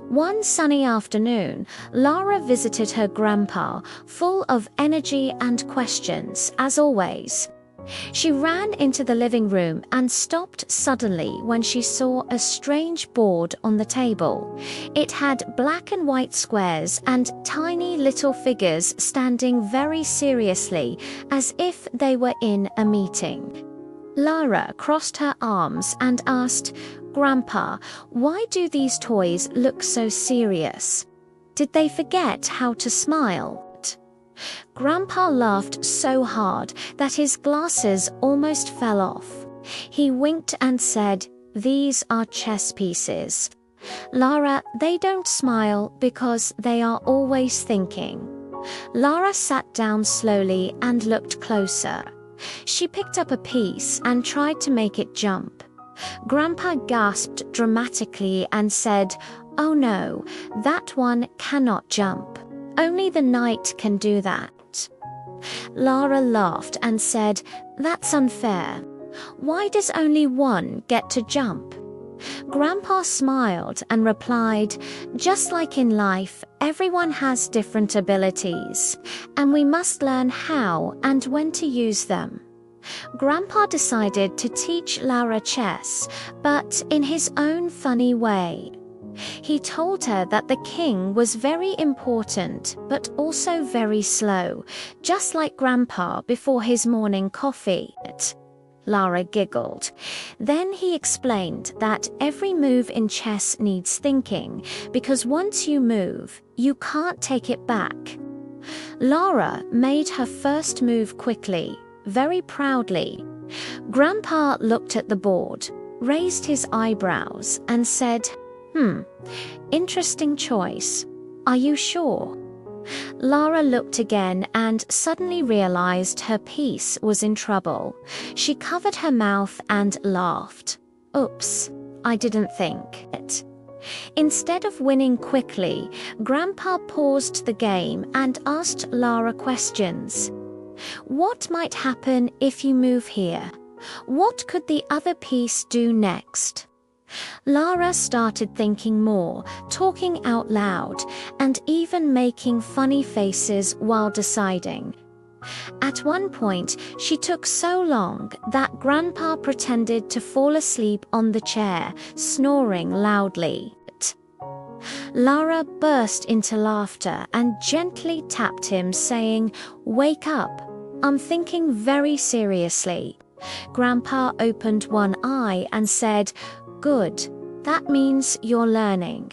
One sunny afternoon, Lara visited her grandpa, full of energy and questions, as always. She ran into the living room and stopped suddenly when she saw a strange board on the table. It had black and white squares and tiny little figures standing very seriously, as if they were in a meeting. Lara crossed her arms and asked, "Grandpa, why do these toys look so serious? Did they forget how to smile?" Grandpa laughed so hard that his glasses almost fell off. He winked and said, "These are chess pieces. Lara, they don't smile because they are always thinking." Lara sat down slowly and looked closer. She picked up a piece and tried to make it jump. Grandpa gasped dramatically and said, "Oh no, that one cannot jump. Only the knight can do that." Lara laughed and said, "That's unfair. Why does only one get to jump?" Grandpa smiled and replied, "Just like in life, everyone has different abilities, and we must learn how and when to use them." Grandpa decided to teach Lara chess, but in his own funny way. He told her that the king was very important, but also very slow, just like Grandpa before his morning coffee. Lara giggled. Then he explained that every move in chess needs thinking, because once you move, you can't take it back. Lara made her first move quickly, very proudly. Grandpa looked at the board, raised his eyebrows, and said, Interesting choice. Are you sure?" Lara looked again and suddenly realized her piece was in trouble. She covered her mouth and laughed. "Oops, I didn't think it." Instead of winning quickly, Grandpa paused the game and asked Lara questions. "What might happen if you move here? What could the other piece do next?" Lara started thinking more, talking out loud, and even making funny faces while deciding. At one point, she took so long that Grandpa pretended to fall asleep on the chair, snoring loudly. Lara burst into laughter and gently tapped him, saying, "Wake up. I'm thinking very seriously." Grandpa opened one eye and said, "Good, that means you're learning."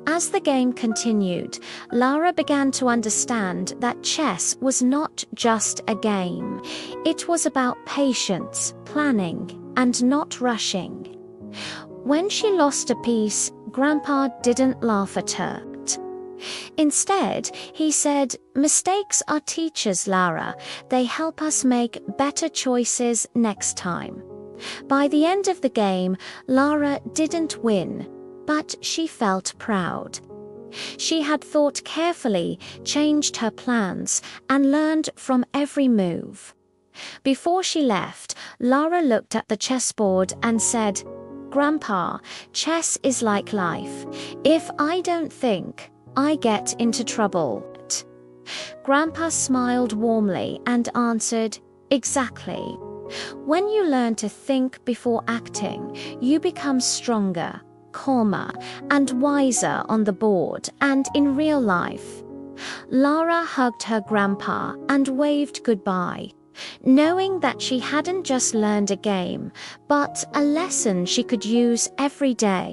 As the game continued, Lara began to understand that chess was not just a game. It was about patience, planning, and not rushing. When she lost a piece, Grandpa didn't laugh at her. Instead, he said, "Mistakes are teachers, Lara. They help us make better choices next time." By the end of the game, Lara didn't win, but she felt proud. She had thought carefully, changed her plans, and learned from every move. Before she left, Lara looked at the chessboard and said, "Grandpa, chess is like life. If I don't think, I get into trouble." Grandpa smiled warmly and answered, "Exactly. When you learn to think before acting, you become stronger, calmer, and wiser on the board and in real life." Lara hugged her grandpa and waved goodbye, knowing that she hadn't just learned a game, but a lesson she could use every day.